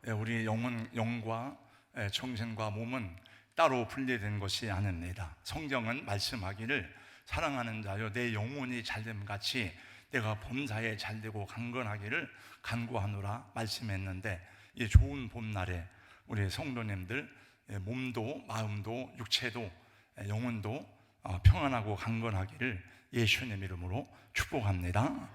우리 영과 정신과 몸은 따로 분리된 것이 아닙니다. 성경은 말씀하기를 사랑하는 자여 내 영혼이 잘됨 같이 내가 범사에 잘되고 강건하기를 간구하노라 말씀했는데, 이 좋은 봄날에 우리 성도님들 몸도 마음도 육체도 영혼도 평안하고 강건하기를 예수님 이름으로 축복합니다.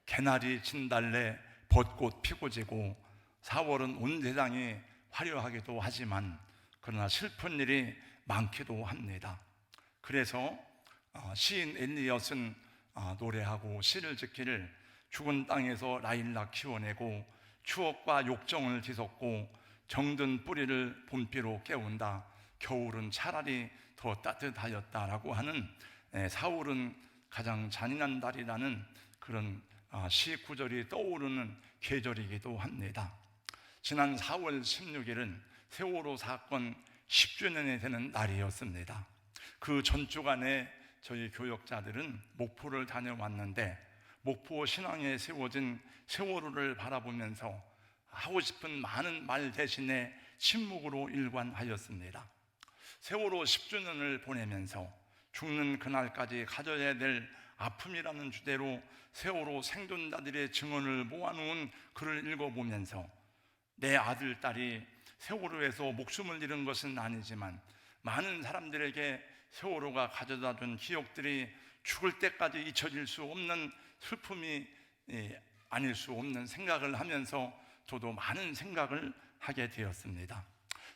개나리 진달래 벚꽃 피고 지고 4월은 온 세상이 화려하기도 하지만 그러나 슬픈 일이 많기도 합니다. 그래서 시인 엘리엇은 노래하고 시를 짓기를 죽은 땅에서 라일락 키워내고 추억과 욕정을 뒤섞고 정든 뿌리를 봄비로 깨운다. 겨울은 차라리 더 따뜻하였다라고 하는 4월은 가장 잔인한 달이라는 그런 시 구절이 떠오르는 계절이기도 합니다. 지난 4월 16일은 세월호 사건 10주년이 되는 날이었습니다. 그 전주간에 저희 교역자들은 목포를 다녀왔는데, 목포 신항에 세워진 세월호를 바라보면서 하고 싶은 많은 말 대신에 침묵으로 일관하였습니다. 세월호 10주년을 보내면서 죽는 그날까지 가져야 될 아픔이라는 주제로 세월호 생존자들의 증언을 모아놓은 글을 읽어보면서 내 아들, 딸이 세월호에서 목숨을 잃은 것은 아니지만 많은 사람들에게 세월호가 가져다준 기억들이 죽을 때까지 잊혀질 수 없는 슬픔이 아닐 수 없는 생각을 하면서 저도 많은 생각을 하게 되었습니다.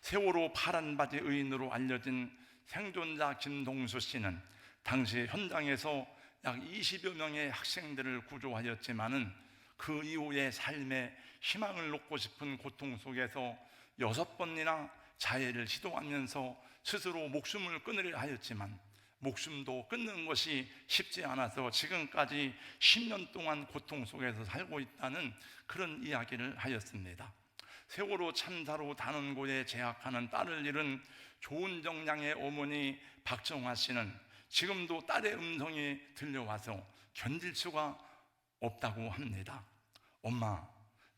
세월호 파란 바지 의인으로 알려진 생존자 김동수 씨는 당시 현장에서 약 20여 명의 학생들을 구조하였지만은 그 이후의 삶에 희망을 놓고 싶은 고통 속에서 6번이나 자해를 시도하면서 스스로 목숨을 끊으려 하였지만 목숨도 끊는 것이 쉽지 않아서 지금까지 10년 동안 고통 속에서 살고 있다는 그런 이야기를 하였습니다. 세월호 참사로 단원고에 재학하는 딸을 잃은 조은정 양의 어머니 박정화 씨는 지금도 딸의 음성이 들려와서 견딜 수가 없다고 합니다. 엄마,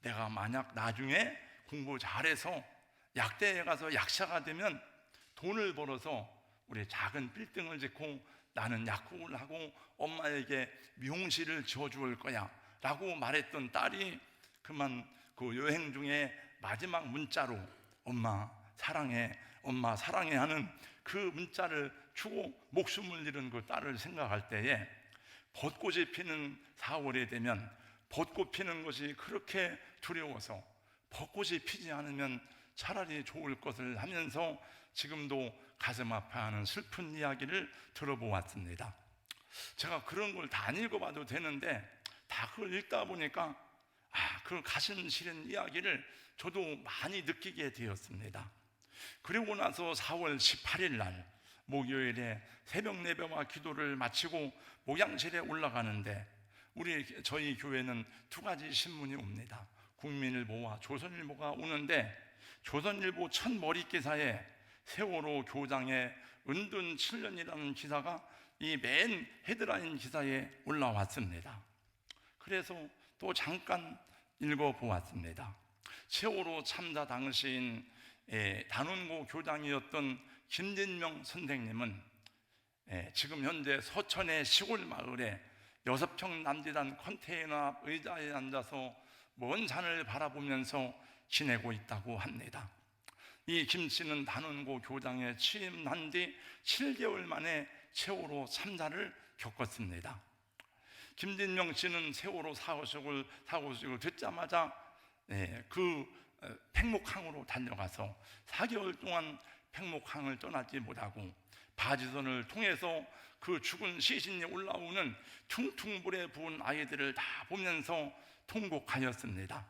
내가 만약 나중에 공부 잘해서 약대에 가서 약사가 되면 돈을 벌어서 우리 작은 빌딩을 짓고 나는 약국을 하고 엄마에게 미용실을 지어줄 거야 라고 말했던 딸이 그만 그 여행 중에 마지막 문자로 엄마 사랑해, 엄마 사랑해 하는 그 문자를 주고 목숨을 잃은 그 딸을 생각할 때에 벚꽃이 피는 4월이 되면 벚꽃 피는 것이 그렇게 두려워서 벚꽃이 피지 않으면 차라리 좋을 것을 하면서 지금도 가슴 아파하는 슬픈 이야기를 들어보았습니다. 제가 그런 걸 다 안 읽어봐도 되는데 다 그걸 읽다 보니까 그 가슴 시린 이야기를 저도 많이 느끼게 되었습니다. 그리고 나서 4월 18일 날 목요일에 새벽 예배와 기도를 마치고 목양실에 올라가는데 저희 교회는 2가지 신문이 옵니다. 국민일보와 조선일보가 오는데 조선일보 첫 머리 기사에 세월호 교장의 은둔 7년이라는 기사가 이 맨 헤드라인 기사에 올라왔습니다. 그래서 또 잠깐 읽어보았습니다. 세월호 참사 당시인 단원고 교장이었던 김진명 선생님은 지금 현재 서천의 시골 마을에 6평 남짓한 컨테이너 앞 의자에 앉아서 먼 산을 바라보면서 지내고 있다고 합니다. 이 김 씨는 단원고 교장에 취임한 뒤 7개월 만에 세월호 참사를 겪었습니다. 김진명 씨는 세월호 사고식을 듣자마자 그 팽목항으로 달려가서 4개월 동안 팽목항을 떠나지 못하고 바지선을 통해서 그 죽은 시신이 올라오는 퉁퉁불에 부은 아이들을 다 보면서 통곡하였습니다.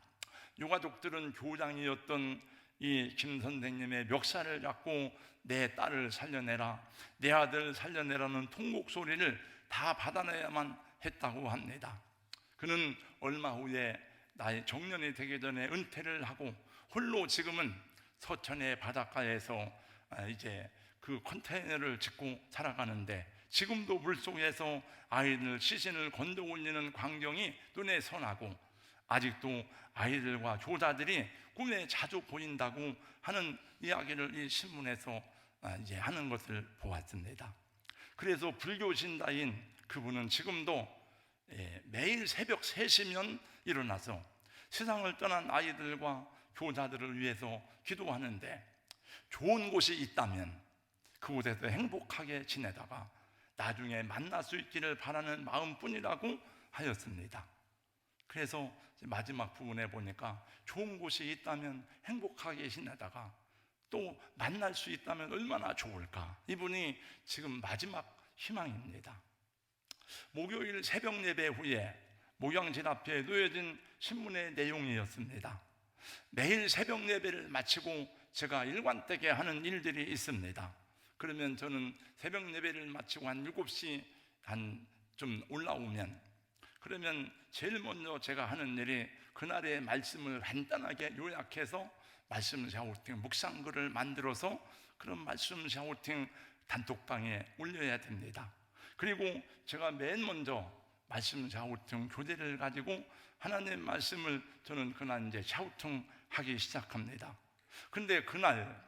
유가족들은 교장이었던 이 김 선생님의 멱살을 잡고 내 딸을 살려내라, 내 아들 살려내라는 통곡 소리를 다 받아내야만 했다고 합니다. 그는 얼마 후에 나의 정년이 되기 전에 은퇴를 하고 홀로 지금은 서천의 바닷가에서 이제 그 컨테이너를 짓고 살아가는데 지금도 물속에서 아이들 시신을 건져 올리는 광경이 눈에 선하고 아직도 아이들과 교사들이 꿈에 자주 보인다고 하는 이야기를 이 신문에서 이제 하는 것을 보았습니다. 그래서 불교 신다인 그분은 지금도 매일 새벽 3시면 일어나서 세상을 떠난 아이들과 교사들을 위해서 기도하는데, 좋은 곳이 있다면 그곳에서 행복하게 지내다가 나중에 만날 수 있기를 바라는 마음뿐이라고 하였습니다. 그래서 마지막 부분에 보니까 좋은 곳이 있다면 행복하게 지내다가 또 만날 수 있다면 얼마나 좋을까, 이분이 지금 마지막 희망입니다. 목요일 새벽 예배 후에 목양실 앞에 놓여진 신문의 내용이었습니다. 매일 새벽 예배를 마치고 제가 일관되게 하는 일들이 있습니다. 그러면 저는 새벽 예배를 마치고 한 7시 좀 올라오면, 그러면 제일 먼저 제가 하는 일이 그날의 말씀을 간단하게 요약해서 말씀 샤우팅 묵상글을 만들어서 그런 말씀 샤우팅 단톡방에 올려야 됩니다. 그리고 제가 맨 먼저 말씀 샤우팅 교재를 가지고 하나님의 말씀을 저는 그날 이제 샤우팅 하기 시작합니다. 근데 그날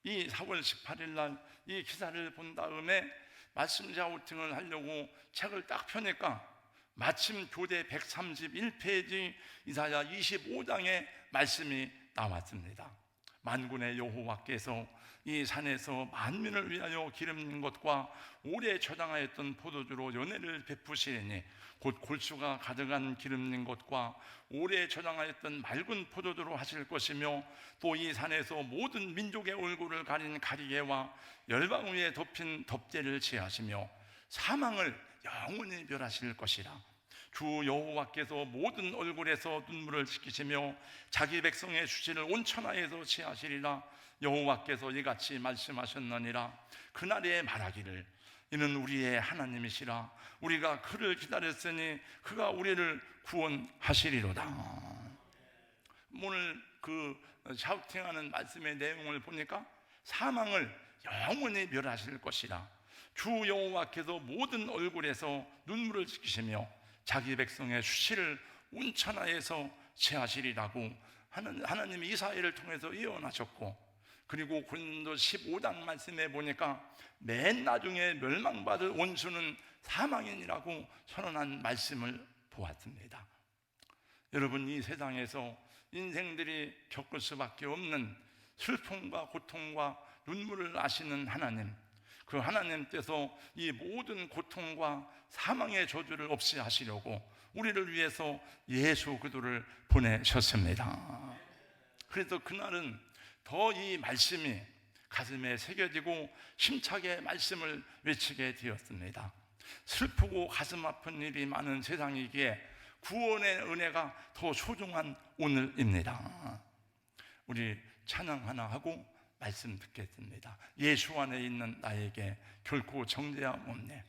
이 4월 18일 날 이 기사를 본 다음에 말씀 샤우팅을 하려고 책을 딱 펴니까 마침 교대 131페이지 이사야 25장의 말씀이 나왔습니다. 만군의 여호와께서 이 산에서 만민을 위하여 기름진 것과 오래 저장하였던 포도주로 연회를 베푸시리니 곧 골수가 가득한 기름진 것과 오래 저장하였던 맑은 포도주로 하실 것이며, 또 이 산에서 모든 민족의 얼굴을 가린 가리개와 열방 위에 덮인 덮개를 취하시며 사망을 영원히 멸하실 것이라. 주 여호와께서 모든 얼굴에서 눈물을 씻기시며 자기 백성의 수치를 온천하에서 취하시리라. 여호와께서 이같이 말씀하셨느니라. 그날에 말하기를 이는 우리의 하나님이시라. 우리가 그를 기다렸으니 그가 우리를 구원하시리로다. 오늘 그 샤우팅하는 말씀의 내용을 보니까 사망을 영원히 멸하실 것이라. 주 여호와께서 모든 얼굴에서 눈물을 씻기시며 자기 백성의 수치를 온천하에서 취하시리라고 하나님이 이사야를 통해서 예언하셨고, 그리고 고린도 15장 말씀에 보니까 맨 나중에 멸망받을 원수는 사망인이라고 선언한 말씀을 보았습니다. 여러분, 이 세상에서 인생들이 겪을 수밖에 없는 슬픔과 고통과 눈물을 아시는 하나님, 그 하나님께서 이 모든 고통과 사망의 저주를 없이 하시려고 우리를 위해서 예수 그리스도를 보내셨습니다. 그래서 그날은 더 이 말씀이 가슴에 새겨지고 힘차게 말씀을 외치게 되었습니다. 슬프고 가슴 아픈 일이 많은 세상이기에 구원의 은혜가 더 소중한 오늘입니다. 우리 찬양 하나 하고 말씀 듣겠습니다. 예수 안에 있는 나에게 결코 정죄함 없네.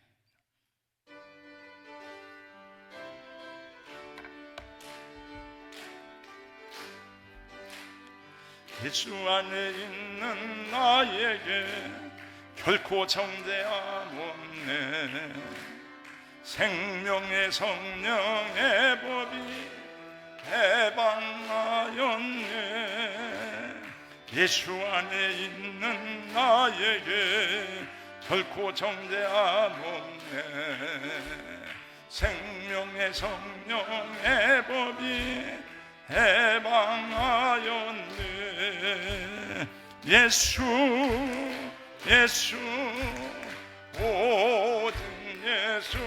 예수 안에 있는 나에게 결코 정죄함 없네. 생명의 성령의 법이 해방하였네. 예수 안에 있는 나에게 결코 정죄함 없네. 생명의 성령의 법이 해방하였네. 예수 예수 오직 예수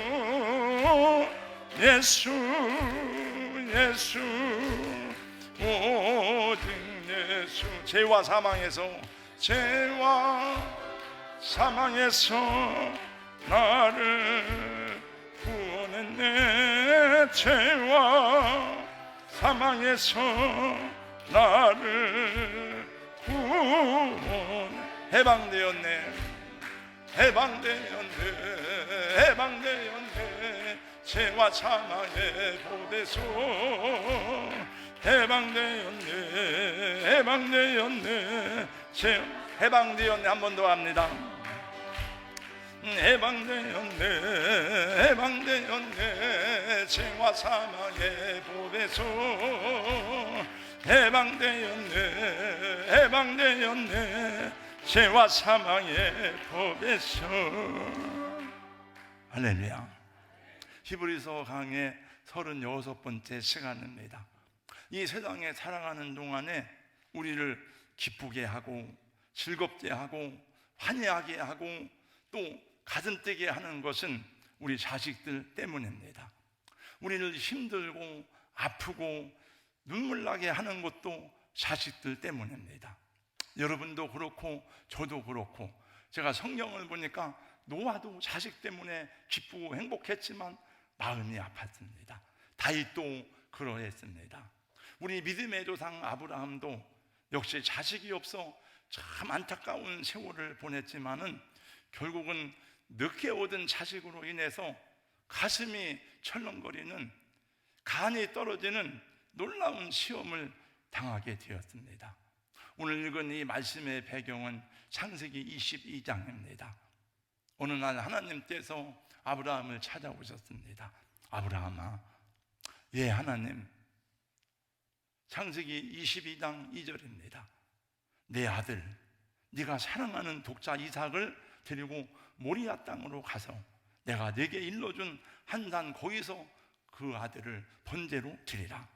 예수 예수 오직 예수. 죄와 사망에서 나를 구원했네. 죄와 사망에서 나를 구원. 해방되었네. 죄와 사망의 보배소 해방되었네. 한 번 더 합니다. 해방되었네 해방되었네 죄와 사망의 법에서 해방되었네 해방되었네 죄와 사망의 법에서. 할렐루야. 히브리서 강의 36번째 시간입니다. 이 세상에 살아가는 동안에 우리를 기쁘게 하고 즐겁게 하고 환희하게 하고 또 가슴 뛰게 하는 것은 우리 자식들 때문입니다. 우리를 힘들고 아프고 눈물 나게 하는 것도 자식들 때문입니다. 여러분도 그렇고 저도 그렇고, 제가 성경을 보니까 노아도 자식 때문에 기쁘고 행복했지만 마음이 아팠습니다. 다윗도 그러했습니다. 우리 믿음의 조상 아브라함도 역시 자식이 없어 참 안타까운 세월을 보냈지만은 결국은 늦게 얻은 자식으로 인해서 가슴이 철렁거리는, 간이 떨어지는 놀라운 시험을 당하게 되었습니다. 오늘 읽은 이 말씀의 배경은 창세기 22장입니다. 어느 날 하나님께서 아브라함을 찾아오셨습니다. 아브라함아. 예, 하나님. 창세기 22장 2절입니다. 내 아들, 네가 사랑하는 독자 이삭을 데리고 모리아 땅으로 가서 내가 네게 일러준 한 산 거기서 그 아들을 번제로 드리라.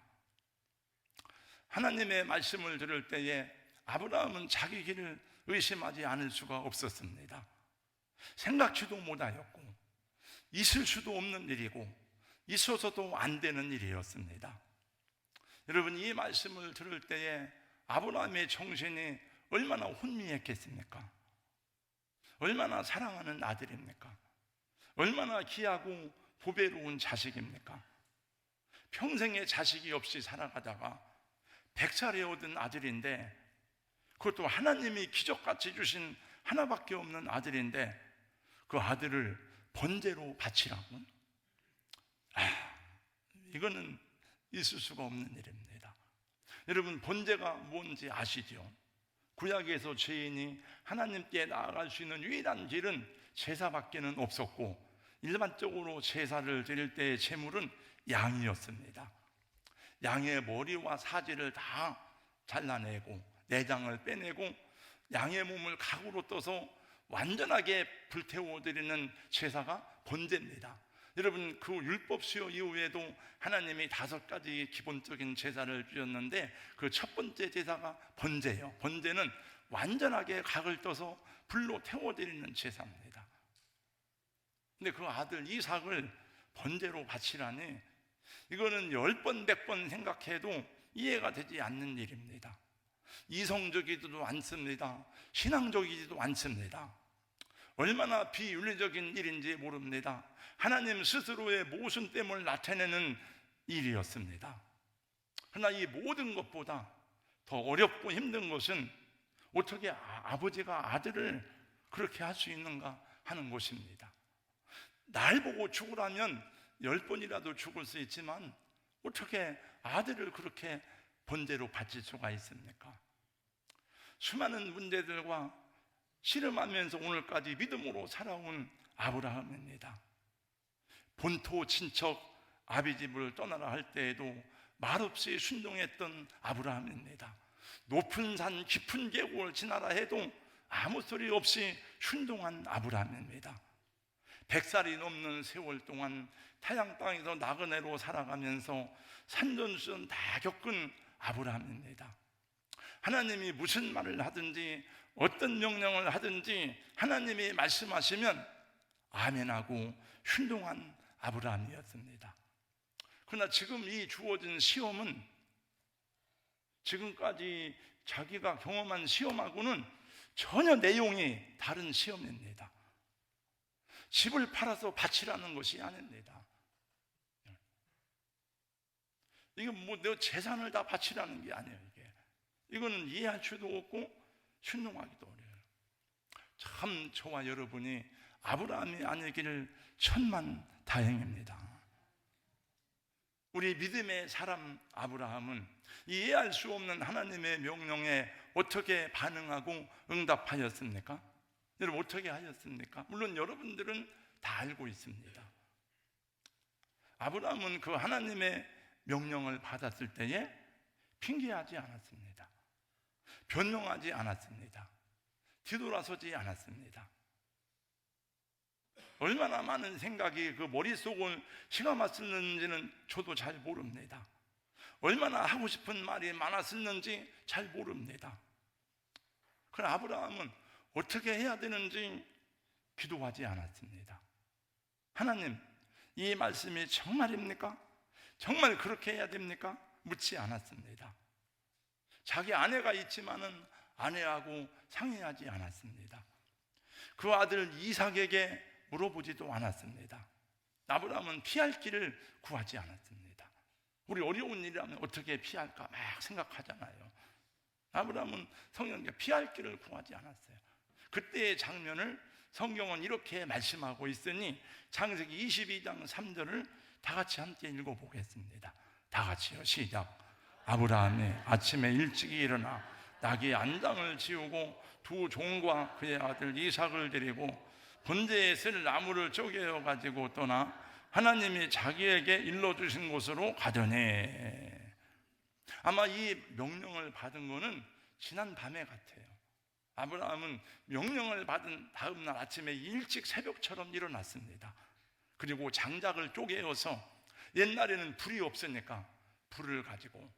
하나님의 말씀을 들을 때에 아브라함은 자기 길을 의심하지 않을 수가 없었습니다. 생각지도 못하였고 있을 수도 없는 일이고 있어서도 안 되는 일이었습니다. 여러분, 이 말씀을 들을 때에 아브라함의 정신이 얼마나 혼미했겠습니까? 얼마나 사랑하는 아들입니까? 얼마나 귀하고 보배로운 자식입니까? 평생의 자식이 없이 살아가다가 100살에 얻은 아들인데, 그것도 하나님이 기적같이 주신 하나밖에 없는 아들인데 그 아들을 번제로 바치라고? 이거는 있을 수가 없는 일입니다. 여러분, 번제가 뭔지 아시죠? 구약에서 죄인이 하나님께 나아갈 수 있는 유일한 길은 제사밖에는 없었고, 일반적으로 제사를 드릴 때의 제물은 양이었습니다. 양의 머리와 사지를 다 잘라내고 내장을 빼내고 양의 몸을 각으로 떠서 완전하게 불태워 드리는 제사가 번제입니다. 여러분, 그 율법 수요 이후에도 하나님이 5가지 기본적인 제사를 주셨는데 그 첫 번째 제사가 번제예요. 번제는 완전하게 각을 떠서 불로 태워드리는 제사입니다. 근데 그 아들 이삭을 번제로 바치라니, 이거는 10번 100번 생각해도 이해가 되지 않는 일입니다. 이성적이지도 않습니다. 신앙적이지도 않습니다. 얼마나 비윤리적인 일인지 모릅니다. 하나님 스스로의 모순됨을 나타내는 일이었습니다. 그러나 이 모든 것보다 더 어렵고 힘든 것은 어떻게 아버지가 아들을 그렇게 할 수 있는가 하는 것입니다. 날 보고 죽으라면 10번이라도 죽을 수 있지만 어떻게 아들을 그렇게 번제로 바칠 수가 있습니까? 수많은 문제들과 씨름하면서 오늘까지 믿음으로 살아온 아브라함입니다. 본토 친척 아비집을 떠나라 할 때에도 말없이 순종했던 아브라함입니다. 높은 산 깊은 계곡을 지나라 해도 아무 소리 없이 순종한 아브라함입니다. 100살이 넘는 세월 동안 타양 땅에서 나그네로 살아가면서 산전수전 다 겪은 아브라함입니다. 하나님이 무슨 말을 하든지 어떤 명령을 하든지 하나님이 말씀하시면 아멘하고 순종한 아브라함이었습니다. 그러나 지금 이 주어진 시험은 지금까지 자기가 경험한 시험하고는 전혀 내용이 다른 시험입니다. 집을 팔아서 바치라는 것이 아닙니다. 이게 내 재산을 다 바치라는 게 아니에요. 이거는 이해할 수도 없고 순종하기도 어려워요. 참 저와 여러분이 아브라함이 아니기를 천만 다행입니다. 우리 믿음의 사람 아브라함은 이해할 수 없는 하나님의 명령에 어떻게 반응하고 응답하였습니까? 여러분 어떻게 하였습니까? 물론 여러분들은 다 알고 있습니다. 아브라함은 그 하나님의 명령을 받았을 때에 핑계하지 않았습니다. 변명하지 않았습니다. 뒤돌아서지 않았습니다. 얼마나 많은 생각이 그 머릿속을 시감았었는지는 저도 잘 모릅니다. 얼마나 하고 싶은 말이 많았었는지 잘 모릅니다. 그러나 아브라함은 어떻게 해야 되는지 기도하지 않았습니다. 하나님, 이 말씀이 정말입니까? 정말 그렇게 해야 됩니까? 묻지 않았습니다. 자기 아내가 있지만은 아내하고 상의하지 않았습니다. 그 아들 이삭에게 물어보지도 않았습니다. 아브라함은 피할 길을 구하지 않았습니다. 우리 어려운 일이라면 어떻게 피할까 막 생각하잖아요. 아브라함은 성경에 피할 길을 구하지 않았어요. 그때의 장면을 성경은 이렇게 말씀하고 있으니 창세기 22장 3절을 다 같이 함께 읽어보겠습니다. 다 같이요, 시작. 아브라함이 아침에 일찍 일어나 나귀 안장을 지우고 두 종과 그의 아들 이삭을 데리고 번제에 쓸 나무를 쪼개어 가지고 떠나 하나님이 자기에게 일러주신 곳으로 가더니, 아마 이 명령을 받은 거는 지난 밤에 같아요. 아브라함은 명령을 받은 다음 날 아침에 일찍 새벽처럼 일어났습니다. 그리고 장작을 쪼개어서, 옛날에는 불이 없으니까 불을 가지고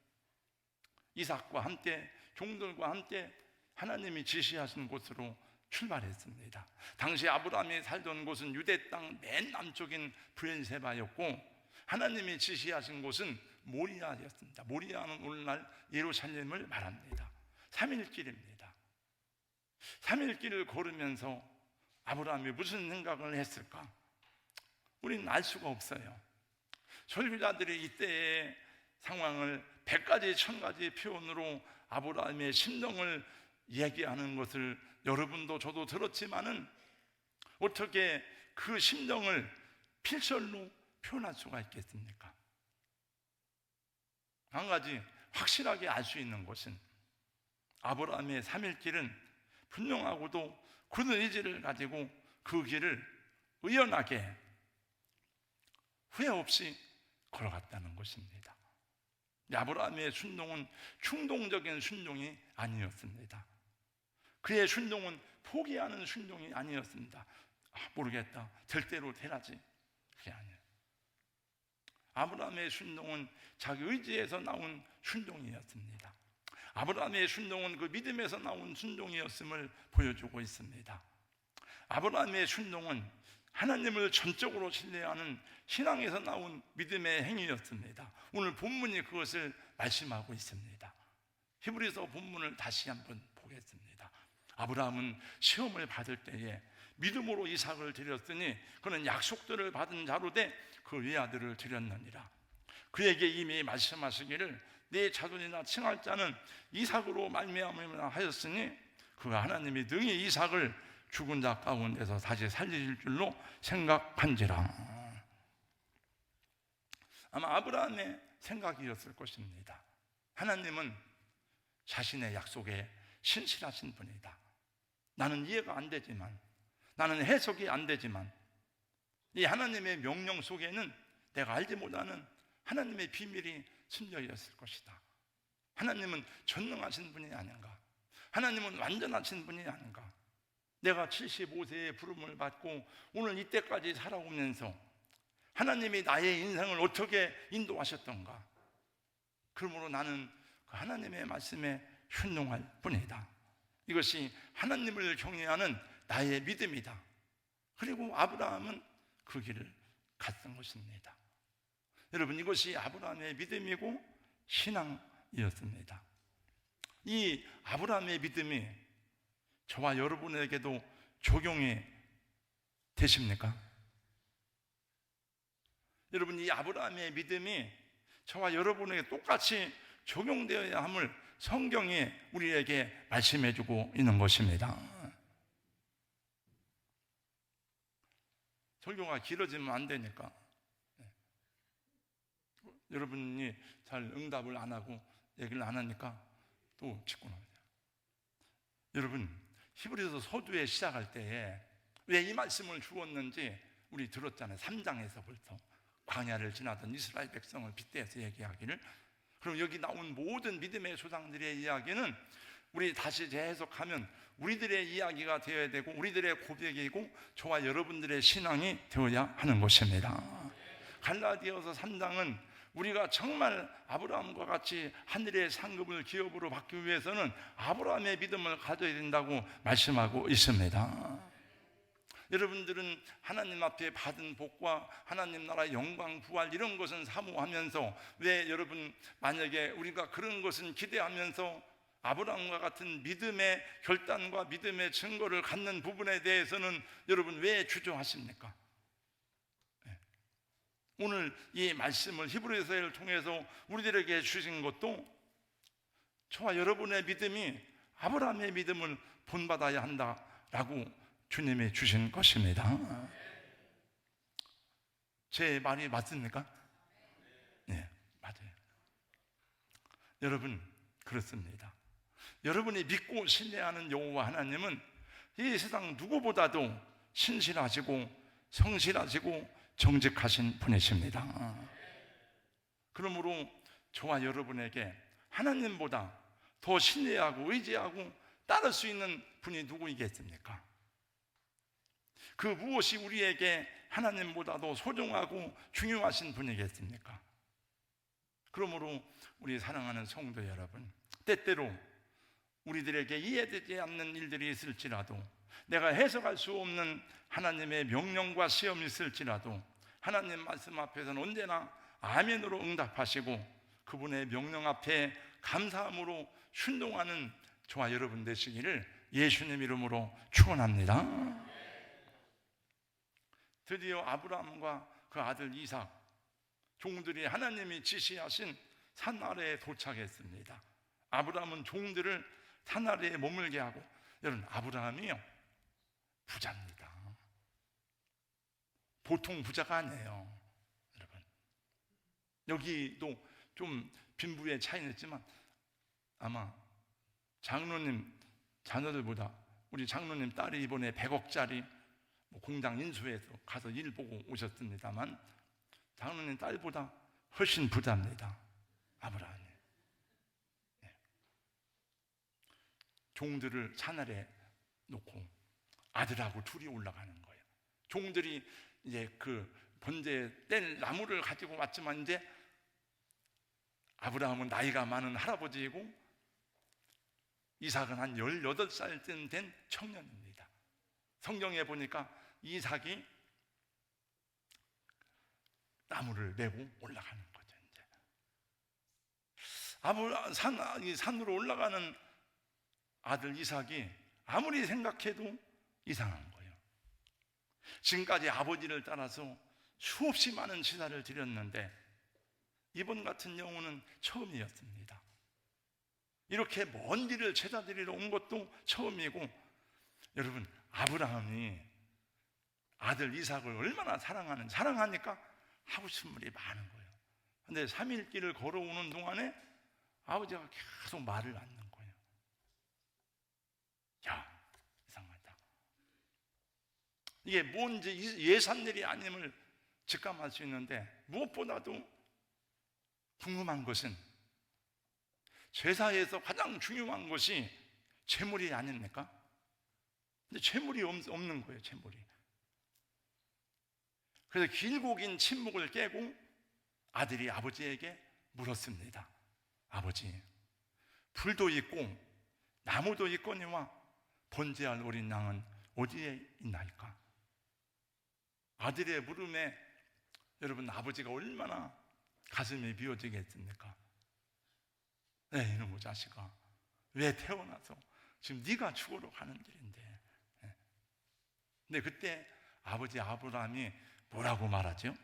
이삭과 함께 종들과 함께 하나님이 지시하신 곳으로 출발했습니다. 당시 아브라함이 살던 곳은 유대 땅 맨 남쪽인 브엘세바였고 하나님이 지시하신 곳은 모리아였습니다. 모리아는 오늘날 예루살렘을 말합니다. 3일 길입니다. 3일 길을 걸으면서 아브라함이 무슨 생각을 했을까? 우리는 알 수가 없어요. 설교자들이 이때의 상황을 100가지 1000가지 표현으로 아브라함의 심정을 얘기하는 것을 여러분도 저도 들었지만은 어떻게 그 심정을 필설로 표현할 수가 있겠습니까? 한 가지 확실하게 알 수 있는 것은 아브라함의 3일 길은 분명하고도 굳은 의지를 가지고 그 길을 의연하게 후회 없이 걸어갔다는 것입니다. 아브라함의 순종은 충동적인 순종이 아니었습니다. 그의 순종은 포기하는 순종이 아니었습니다. 모르겠다, 될 대로 되라지, 그게 아니에요. 아브라함의 순종은 자기 의지에서 나온 순종이었습니다. 아브라함의 순종은 그 믿음에서 나온 순종이었음을 보여주고 있습니다. 아브라함의 순종은 하나님을 전적으로 신뢰하는 신앙에서 나온 믿음의 행위였습니다. 오늘 본문이 그것을 말씀하고 있습니다. 히브리서 본문을 다시 한번 보겠습니다. 아브라함은 시험을 받을 때에 믿음으로 이삭을 드렸으니 그는 약속들을 받은 자로 돼 그 외아들을 드렸느니라. 그에게 이미 말씀하시기를 내 자손이나 칭할 자는 이삭으로 말미암으리라 하였으니 그가 하나님이 능히 이삭을 죽은 자 가운데서 다시 살리실 줄로 생각한지라. 아마 아브라함의 생각이었을 것입니다. 하나님은 자신의 약속에 신실하신 분이다. 나는 이해가 안 되지만, 나는 해석이 안 되지만 이 하나님의 명령 속에는 내가 알지 못하는 하나님의 비밀이 숨겨 있을 것이다. 하나님은 전능하신 분이 아닌가? 하나님은 완전하신 분이 아닌가? 내가 75세의 부름을 받고 오늘 이때까지 살아오면서 하나님이 나의 인생을 어떻게 인도하셨던가? 그러므로 나는 그 하나님의 말씀에 순종할 뿐이다. 이것이 하나님을 경외하는 나의 믿음이다. 그리고 아브라함은 그 길을 갔던 것입니다. 여러분, 이것이 아브라함의 믿음이고 신앙이었습니다. 이 아브라함의 믿음이 저와 여러분에게도 적용이 되십니까? 여러분, 이 아브라함의 믿음이 저와 여러분에게 똑같이 적용되어야 함을 성경이 우리에게 말씀해주고 있는 것입니다. 설교가 길어지면 안 되니까 여러분이 잘 응답을 안 하고 얘기를 안 하니까 또 짚고 나옵니다. 여러분, 히브리서 서두에 시작할 때에 왜 이 말씀을 주었는지 우리 들었잖아요. 3장에서부터 광야를 지나던 이스라엘 백성을 빗대서 얘기하기를. 그럼 여기 나온 모든 믿음의 조상들의 이야기는 우리 다시 재해석하면 우리들의 이야기가 되어야 되고 우리들의 고백이고 저와 여러분들의 신앙이 되어야 하는 것입니다. 갈라디아서 3장은 우리가 정말 아브라함과 같이 하늘의 상급을 기업으로 받기 위해서는 아브라함의 믿음을 가져야 된다고 말씀하고 있습니다. 여러분들은 하나님 앞에 받은 복과 하나님 나라의 영광, 부활 이런 것은 사모하면서 왜 여러분 만약에 우리가 그런 것은 기대하면서 아브라함과 같은 믿음의 결단과 믿음의 증거를 갖는 부분에 대해서는 여러분 왜 주저하십니까? 오늘 이 말씀을 히브리서를 통해서 우리들에게 주신 것도 저와 여러분의 믿음이 아브라함의 믿음을 본받아야 한다라고 주님이 주신 것입니다. 제 말이 맞습니까? 네, 맞아요. 여러분 그렇습니다. 여러분이 믿고 신뢰하는 여호와 하나님은 이 세상 누구보다도 신실하시고 성실하시고 정직하신 분이십니다. 그러므로 저와 여러분에게 하나님보다 더 신뢰하고 의지하고 따를 수 있는 분이 누구이겠습니까? 그 무엇이 우리에게 하나님보다도 소중하고 중요하신 분이겠습니까? 그러므로 우리 사랑하는 성도 여러분, 때때로 우리들에게 이해되지 않는 일들이 있을지라도, 내가 해석할 수 없는 하나님의 명령과 시험이 있을지라도 하나님 말씀 앞에서는 언제나 아멘으로 응답하시고 그분의 명령 앞에 감사함으로 순종하는 저와 여러분 되시기를 예수님 이름으로 축원합니다. 드디어 아브라함과 그 아들 이삭 종들이 하나님이 지시하신 산 아래에 도착했습니다. 아브라함은 종들을 산 아래에 머물게 하고, 여러분 아브라함이요 부자입니다. 보통 부자가 아니에요. 여러분 여기도 좀 빈부의 차이는 있지만 아마 장로님 자녀들보다 우리 장로님 딸이 이번에 100억짜리 공장 인수해서 가서 일 보고 오셨습니다만 장로님 딸보다 훨씬 부자입니다. 아브라함이. 종들을 산 아래 놓고 아들하고 둘이 올라가는 거예요. 종들이 이제 그 번제 뗄 나무를 가지고 왔지만 이제 아브라함은 나이가 많은 할아버지이고 이삭은 한 18살쯤 된 청년입니다. 성경에 보니까 이삭이 나무를 메고 올라가는 거죠. 이제 산으로 올라가는 아들 이삭이 아무리 생각해도 이상한 거예요. 지금까지 아버지를 따라서 수없이 많은 제사를 드렸는데 이번 같은 경우는 처음이었습니다. 이렇게 먼 길을 제사 드리러 온 것도 처음이고, 여러분 아브라함이 아들 이삭을 얼마나 사랑하니까 하고 싶은 말이 많은 거예요. 근데 3일 길을 걸어오는 동안에 아버지가 계속 말을 않는 거예요. 야, 이상하다. 이게 뭔지 예산 일이 아님을 직감할 수 있는데, 무엇보다도 궁금한 것은 제사에서 가장 중요한 것이 재물이 아닙니까? 근데 재물이 없는 거예요. 재물이. 그래서 길고 긴 침묵을 깨고 아들이 아버지에게 물었습니다. 아버지, 불도 있고 나무도 있거니와 번제할 어린 양은 어디에 있나이까? 아들의 물음에 여러분 아버지가 얼마나 가슴이 미어지겠습니까? 네, 이놈의 자식아, 왜 태어나서 지금 네가 죽으러 가는 길인데. 근데 그때 아버지 아브라함이 뭐라고 말하죠?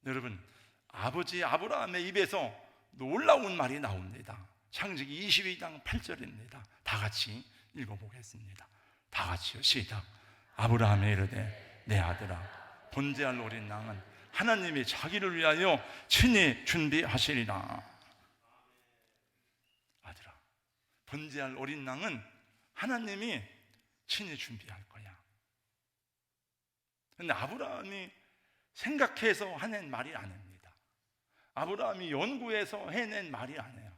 여러분 아버지 아브라함의 입에서 놀라운 말이 나옵니다. 창세기 22장 8절입니다. 다 같이 읽어보겠습니다. 다 같이요, 시작. 아브라함이 이르되 내 아들아, 번제할 어린 양은 하나님이 자기를 위하여 친히 준비하시리라. 아들아, 번제할 어린 양은 하나님이 친히 준비할 거야. 근데 아브라함이 생각해서 해낸 말이 아닙니다. 아브라함이 연구해서 해낸 말이 아니에요.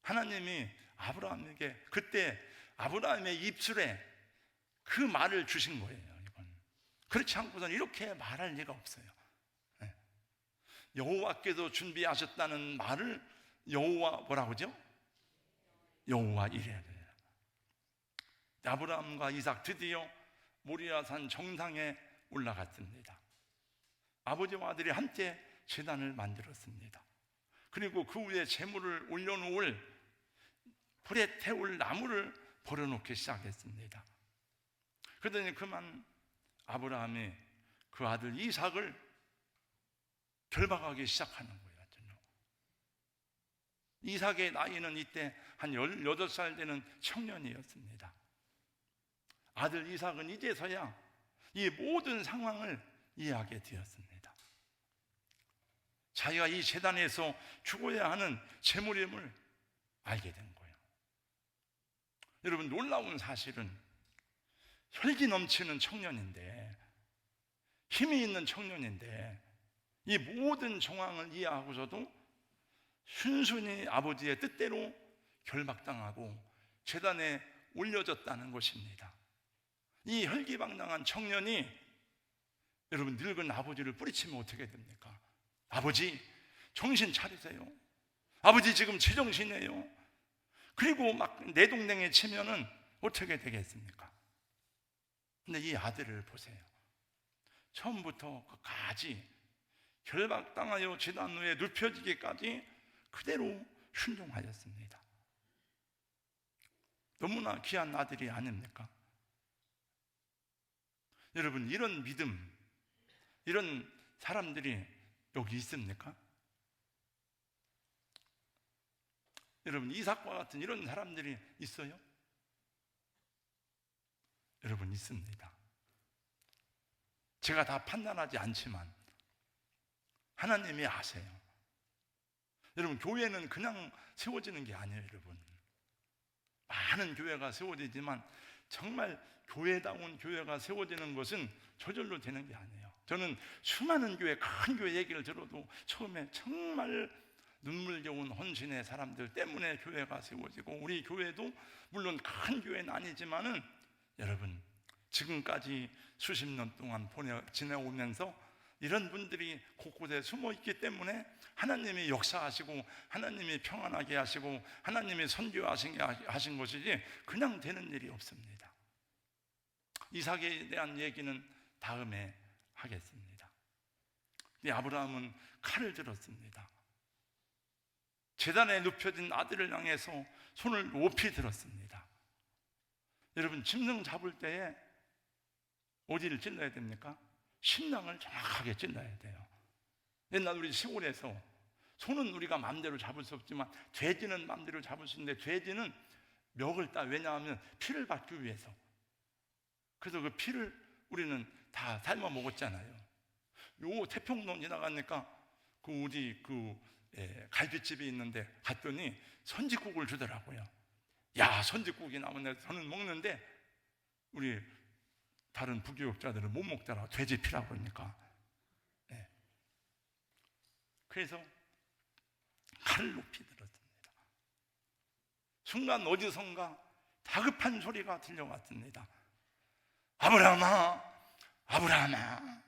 하나님이 아브라함에게 그때 아브라함의 입술에 그 말을 주신 거예요. 이건 그렇지 않고서는 이렇게 말할 리가 없어요. 여호와께서 준비하셨다는 말을 여호와 뭐라고 하죠? 여호와 이레. 아브라함과 이삭 드디어 모리아산 정상에 올라갔습니다. 아버지와 아들이 함께 제단을 만들었습니다. 그리고 그 위에 제물을 올려놓을 불에 태울 나무를 버려놓기 시작했습니다. 그러더니 그만 아브라함이 그 아들 이삭을 결박하기 시작하는 거예요. 이삭의 나이는 이때 한 18살 되는 청년이었습니다. 아들 이삭은 이제서야 이 모든 상황을 이해하게 되었습니다. 자기가 이 제단에서 죽어야 하는 제물임을 알게 된 거예요. 여러분, 놀라운 사실은 혈기 넘치는 청년인데, 힘이 있는 청년인데, 이 모든 정황을 이해하고서도 순순히 아버지의 뜻대로 결박당하고 제단에 올려졌다는 것입니다. 이 혈기방랑한 청년이 여러분 늙은 아버지를 뿌리치면 어떻게 됩니까? 아버지 정신 차리세요. 아버지 지금 제정신이에요. 그리고 막 내동댕이 치면은 어떻게 되겠습니까? 근데 이 아들을 보세요. 처음부터 끝까지 결박당하여 제단 위에 눕혀지기까지 그대로 순종하였습니다. 너무나 귀한 아들이 아닙니까? 여러분, 이런 믿음, 이런 사람들이 여기 있습니까? 여러분, 이삭과 같은 이런 사람들이 있어요? 여러분, 있습니다. 제가 다 판단하지 않지만 하나님이 아세요. 여러분, 교회는 그냥 세워지는 게 아니에요. 여러분, 많은 교회가 세워지지만 정말 교회다운 교회가 세워지는 것은 저절로 되는 게 아니에요. 저는 수많은 교회, 큰 교회 얘기를 들어도 처음에 정말 눈물겨운 헌신의 사람들 때문에 교회가 세워지고, 우리 교회도 물론 큰 교회는 아니지만은 여러분, 지금까지 수십 년 동안 지내오면서 이런 분들이 곳곳에 숨어 있기 때문에 하나님이 역사하시고 하나님이 평안하게 하시고 하나님이 선교하신 것이지 그냥 되는 일이 없습니다. 이삭에 대한 얘기는 다음에 하겠습니다. 아브라함은 칼을 들었습니다. 제단에 눕혀진 아들을 향해서 손을 높이 들었습니다. 여러분, 짐승 잡을 때에 어디를 찔러야 됩니까? 심장을 정확하게 찔러야 돼요. 옛날 우리 시골에서 소는 우리가 마음대로 잡을 수 없지만 돼지는 마음대로 잡을 수 있는데, 돼지는 멱을 따. 왜냐하면 피를 받기 위해서. 그래서 그 피를 우리는 다 삶아 먹었잖아요. 요 태평로 지나가니까 그 우리 갈비집이 있는데 갔더니 선지국을 주더라고요. 야, 선지국이 나오면 저는 먹는데 우리 다른 부교육자들은 못 먹더라. 돼지 피라고 그러니까. 네. 그래서 칼을 높이 들었습니다. 순간 어디선가 다급한 소리가 들려왔습니다. 아브라함아, 아브라함아.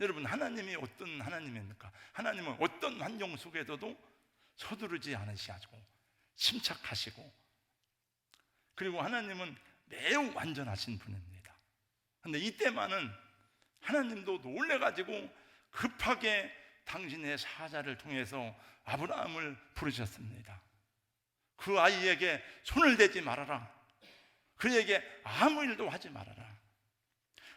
여러분, 하나님이 어떤 하나님입니까? 하나님은 어떤 환경 속에서도 서두르지 않으시고 침착하시고, 그리고 하나님은 매우 완전하신 분입니다. 그런데 이때만은 하나님도 놀래가지고 급하게 당신의 사자를 통해서 아브라함을 부르셨습니다. 그 아이에게 손을 대지 말아라. 그에게 아무 일도 하지 말아라.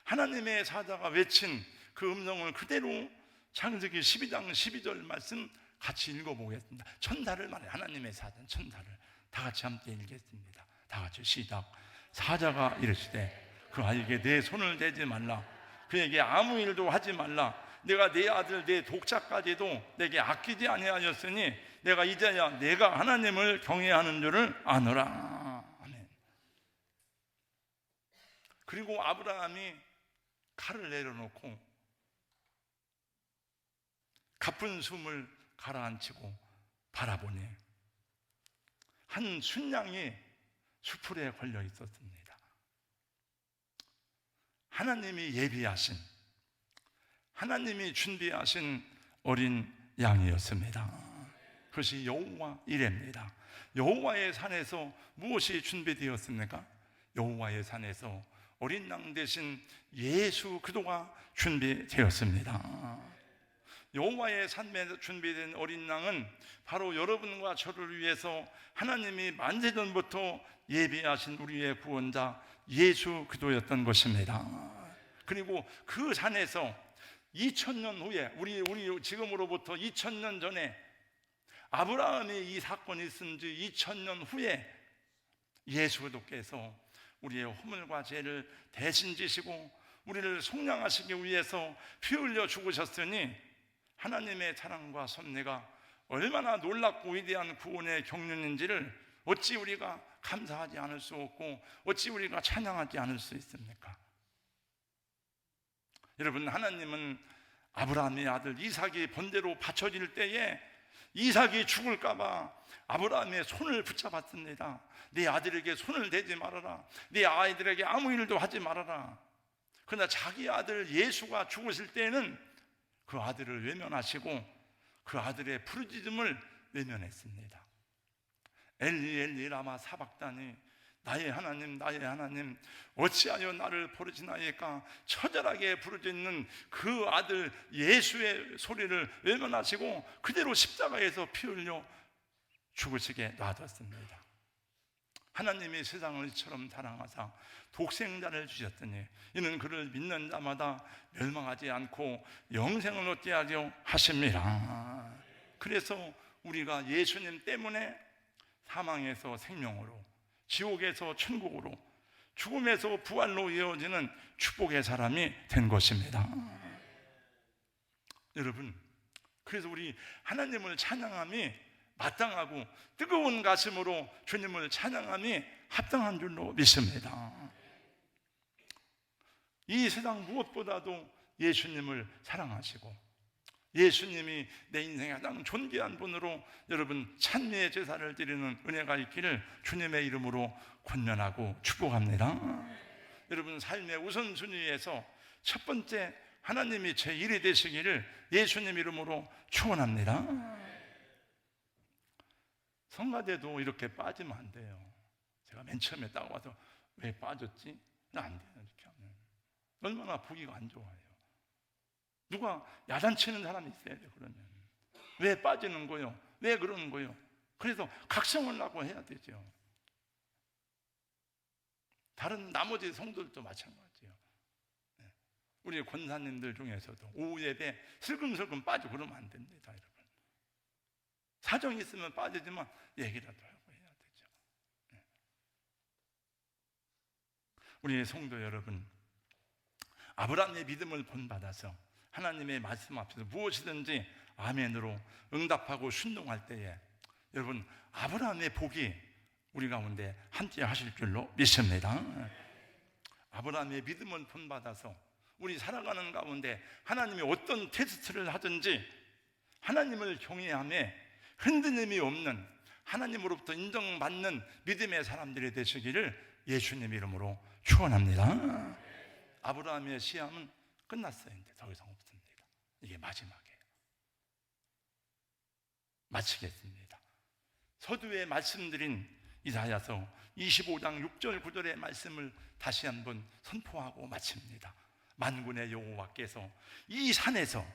하나님의 사자가 외친 그 음성을 그대로 창세기 12장 12절 말씀 같이 읽어보겠습니다. 천사를 말해요. 하나님의 사자, 천사를 다 같이 함께 읽겠습니다. 다 같이 시작. 사자가 이르시되 그 아이에게 내 손을 대지 말라. 그에게 아무 일도 하지 말라. 내가 내 아들 내 독자까지도 내게 아끼지 아니하였으니 내가 이제야 내가 하나님을 경외하는 줄을 아노라. 아멘. 그리고 아브라함이 칼을 내려놓고 가쁜 숨을 가라앉히고 바라보니 한 순양이 수풀에 걸려 있었습니다. 하나님이 예비하신, 하나님이 준비하신 어린 양이었습니다. 그것이 여호와 이레입니다. 여호와의 산에서 무엇이 준비되었습니까? 여호와의 산에서 어린 양 대신 예수 그리스도가 준비되었습니다. 여호와의 산에 준비된 어린 양은 바로 여러분과 저를 위해서 하나님이 만세전부터 예비하신 우리의 구원자 예수 그리스도였던 것입니다. 그리고 그 산에서 2000년 후에 우리 지금으로부터 2000년 전에 아브라함이 이 사건이 있은 지 2000년 후에 예수 그리스도께서 우리의 허물과 죄를 대신 지시고 우리를 속량하시기 위해서 피 흘려 죽으셨으니 하나님의 사랑과 섭리가 얼마나 놀랍고 위대한 구원의 경륜인지를 어찌 우리가 감사하지 않을 수 없고 어찌 우리가 찬양하지 않을 수 있습니까? 여러분, 하나님은 아브라함의 아들 이삭이 번제로 바쳐질 때에 이삭이 죽을까봐 아브라함의 손을 붙잡았습니다. 네 아들에게 손을 대지 말아라. 네 아이들에게 아무 일도 하지 말아라. 그러나 자기 아들 예수가 죽으실 때에는 그 아들을 외면하시고 그 아들의 부르짖음을 외면했습니다. 엘리 엘리 라마 사박다니, 나의 하나님 나의 하나님 어찌하여 나를 버리시나이까, 처절하게 부르짖는 그 아들 예수의 소리를 외면하시고 그대로 십자가에서 피 흘려 죽으시게 놔뒀습니다. 하나님이 세상을 이처럼 사랑하사 독생자를 주셨더니 이는 그를 믿는 자마다 멸망하지 않고 영생을 얻게 하려 하십니다. 그래서 우리가 예수님 때문에 사망에서 생명으로, 지옥에서 천국으로, 죽음에서 부활로 이어지는 축복의 사람이 된 것입니다. 여러분, 그래서 우리 하나님을 찬양함이 마땅하고 뜨거운 가슴으로 주님을 찬양함이 합당한 줄로 믿습니다. 이 세상 무엇보다도 예수님을 사랑하시고 예수님이 내 인생의 가장 존귀한 분으로 여러분 찬미의 제사를 드리는 은혜가 있기를 주님의 이름으로 권면하고 축복합니다. 여러분, 삶의 우선순위에서 첫 번째 하나님이 제 일이 되시기를 예수님 이름으로 축원합니다. 성가대도 이렇게 빠지면 안 돼요. 제가 맨 처음에 딱 와서 왜 빠졌지? 안 돼요. 이렇게 하면 얼마나 보기가 안 좋아요. 누가 야단치는 사람이 있어야 돼요. 그러면 왜 빠지는 거요? 왜 그러는 거요? 그래서 각성을 하고 해야 되죠. 다른 나머지 성도들도 마찬가지예요. 우리 권사님들 중에서도 오후 예배 슬금슬금 빠지고 그러면 안 됩니다, 여러분. 사정이 있으면 빠지지만 얘기라도 하고 해야 되죠. 우리 성도 여러분, 아브라함의 믿음을 본받아서 하나님의 말씀 앞에서 무엇이든지 아멘으로 응답하고 순종할 때에 여러분 아브라함의 복이 우리 가운데 함께 하실 줄로 믿습니다. 아브라함의 믿음을 본받아서 우리 살아가는 가운데 하나님이 어떤 테스트를 하든지 하나님을 경외함에 흔들림이 없는, 하나님으로부터 인정받는 믿음의 사람들이 되시기를 예수님 이름으로 축원합니다. 아브라함의 시험은 끝났어요. 이제 더 이상 없습니다. 이게 마지막이에요. 마치겠습니다. 서두에 말씀드린 이사야서 25장 6절 9절의 말씀을 다시 한번 선포하고 마칩니다. 만군의 여호와께서 이 산에서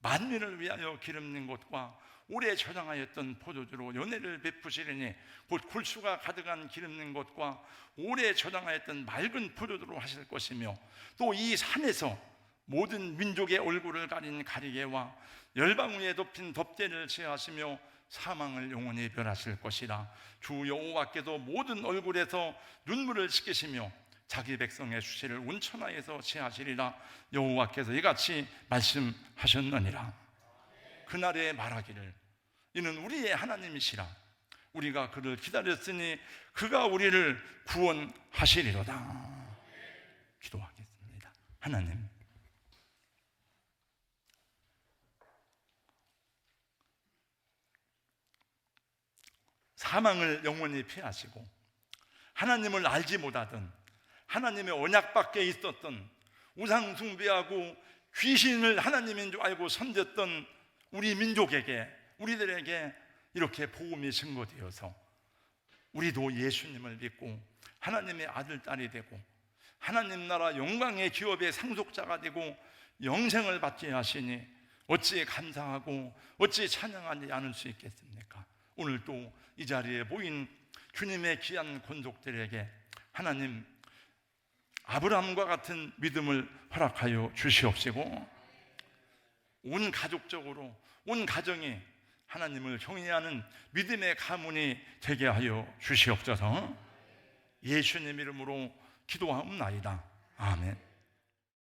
만민을 위하여 기름진 곳과 오래 저장하였던 포도주로 연회를 베푸시리니 곧 굴수가 가득한 기름진 곳과 오래 저장하였던 맑은 포도주로 하실 것이며 또 이 산에서 모든 민족의 얼굴을 가린 가리개와 열방위에 덮인 덮대를 제하시며 사망을 영원히 멸하실 것이라. 주 여호와께서 모든 얼굴에서 눈물을 씻기시며 자기 백성의 수치를 온천하에서 제하시리라. 여호와께서 이같이 말씀하셨느니라. 그날에 말하기를 이는 우리의 하나님이시라. 우리가 그를 기다렸으니 그가 우리를 구원하시리로다. 기도하겠습니다. 하나님, 사망을 영원히 피하시고 하나님을 알지 못하던, 하나님의 언약 밖에 있었던, 우상 숭배하고 귀신을 하나님인 줄 알고 섬겼던 우리 민족에게, 우리들에게 이렇게 복음이 증거되어서 우리도 예수님을 믿고 하나님의 아들, 딸이 되고 하나님 나라 영광의 기업의 상속자가 되고 영생을 받게 하시니 어찌 감사하고 어찌 찬양하지 않을 수 있겠습니까? 오늘 또 이 자리에 모인 주님의 귀한 권속들에게 하나님 아브라함과 같은 믿음을 허락하여 주시옵시고, 온 가족적으로 온 가정이 하나님을 경외하는 믿음의 가문이 되게 하여 주시옵소서. 예수님 이름으로 기도하옵나이다. 아멘.